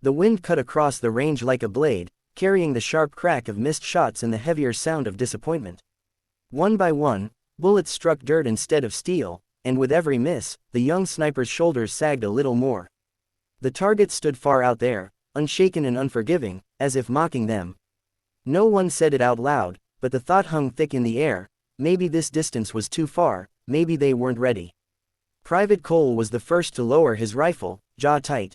The wind cut across the range like a blade, carrying the sharp crack of missed shots and the heavier sound of disappointment. One by one, bullets struck dirt instead of steel, and with every miss, the young sniper's shoulders sagged a little more. The target stood far out there, unshaken and unforgiving, as if mocking them. No one said it out loud, but the thought hung thick in the air: maybe this distance was too far, maybe they weren't ready. Private Cole was the first to lower his rifle, jaw tight.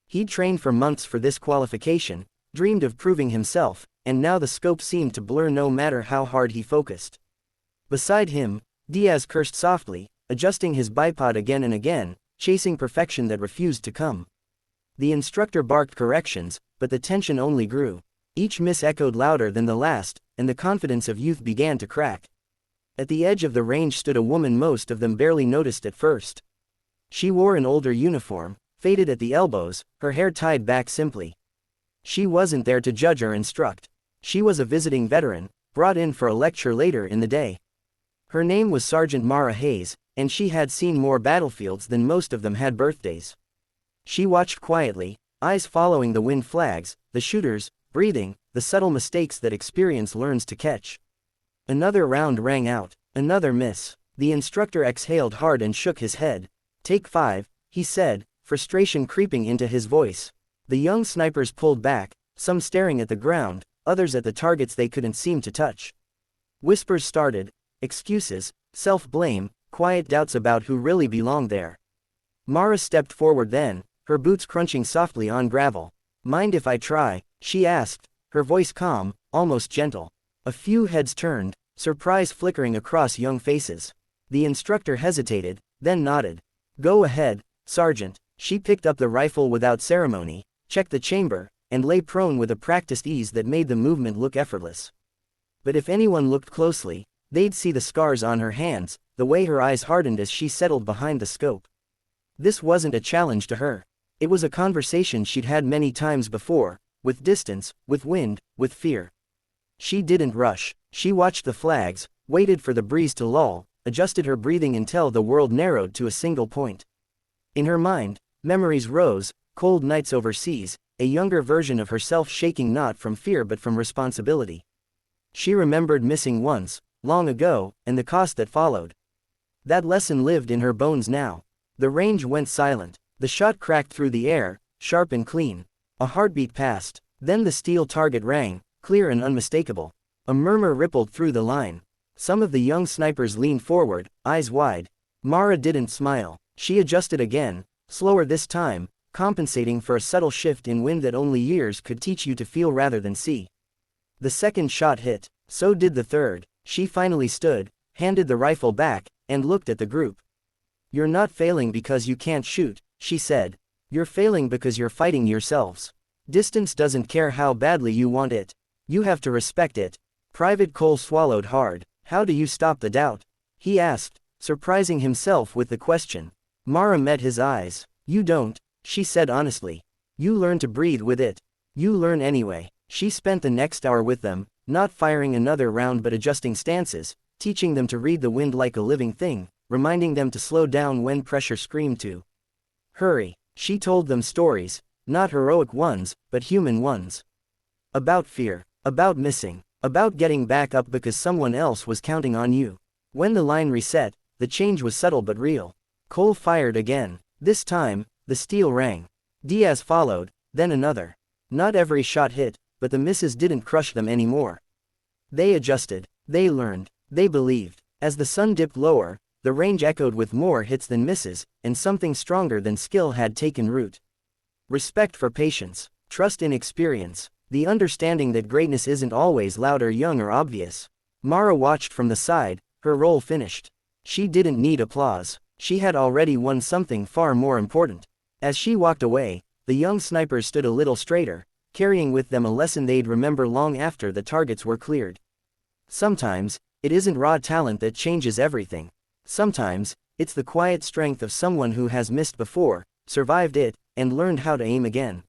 He'd trained for months for this qualification, dreamed of proving himself, and now the scope seemed to blur no matter how hard he focused. Beside him, Diaz cursed softly, adjusting his bipod again and again, chasing perfection that refused to come. The instructor barked corrections, but the tension only grew. Each miss echoed louder than the last, and the confidence of youth began to crack. At the edge of the range stood a woman most of them barely noticed at first. She wore an older uniform, faded at the elbows, her hair tied back simply. She wasn't there to judge or instruct. She was a visiting veteran, brought in for a lecture later in the day. Her name was Sergeant Mara Hayes, and she had seen more battlefields than most of them had birthdays. She watched quietly, eyes following the wind flags, the shooters, breathing, the subtle mistakes that experience learns to catch. Another round rang out, another miss. The instructor exhaled hard and shook his head. "Take 5, he said, frustration creeping into his voice. The young snipers pulled back, some staring at the ground, others at the targets they couldn't seem to touch. Whispers started, excuses, self-blame, quiet doubts about who really belonged there. Mara stepped forward then, her boots crunching softly on gravel. "Mind if I try?" she asked, her voice calm, almost gentle. A few heads turned, surprise flickering across young faces. The instructor hesitated, then nodded. "Go ahead, Sergeant." She picked up the rifle without ceremony, checked the chamber, and lay prone with a practiced ease that made the movement look effortless. But if anyone looked closely, they'd see the scars on her hands, the way her eyes hardened as she settled behind the scope. This wasn't a challenge to her. It was a conversation she'd had many times before, with distance, with wind, with fear. She didn't rush. She watched the flags, waited for the breeze to lull, adjusted her breathing until the world narrowed to a single point. In her mind, memories rose, cold nights overseas, a younger version of herself shaking not from fear but from responsibility. She remembered missing once, long ago, and the cost that followed. That lesson lived in her bones now. The range went silent. The shot cracked through the air, sharp and clean. A heartbeat passed. Then the steel target rang, clear and unmistakable. A murmur rippled through the line. Some of the young snipers leaned forward, eyes wide. Mara didn't smile. She adjusted again, slower this time, compensating for a subtle shift in wind that only years could teach you to feel rather than see. The second shot hit. So did the third. She finally stood, handed the rifle back, and looked at the group. "You're not failing because you can't shoot," she said. "You're failing because you're fighting yourselves. Distance doesn't care how badly you want it. You have to respect it." Private Cole swallowed hard. "How do you stop the doubt?" he asked, surprising himself with the question. Mara met his eyes. "You don't," she said honestly. "You learn to breathe with it. You learn anyway." She spent the next hour with them, not firing another round but adjusting stances, teaching them to read the wind like a living thing, reminding them to slow down when pressure screamed to hurry. She told them stories, not heroic ones, but human ones. About fear, about missing, about getting back up because someone else was counting on you. When the line reset, the change was subtle but real. Cole fired again. This time, the steel rang. Diaz followed, then another. Not every shot hit, but the misses didn't crush them anymore. They adjusted, they learned, they believed. As the sun dipped lower, the range echoed with more hits than misses, and something stronger than skill had taken root. Respect for patience, trust in experience, the understanding that greatness isn't always loud or young or obvious. Mara watched from the side, her role finished. She didn't need applause. She had already won something far more important. As she walked away, the young snipers stood a little straighter, carrying with them a lesson they'd remember long after the targets were cleared. Sometimes, it isn't raw talent that changes everything. Sometimes, it's the quiet strength of someone who has missed before, survived it, and learned how to aim again.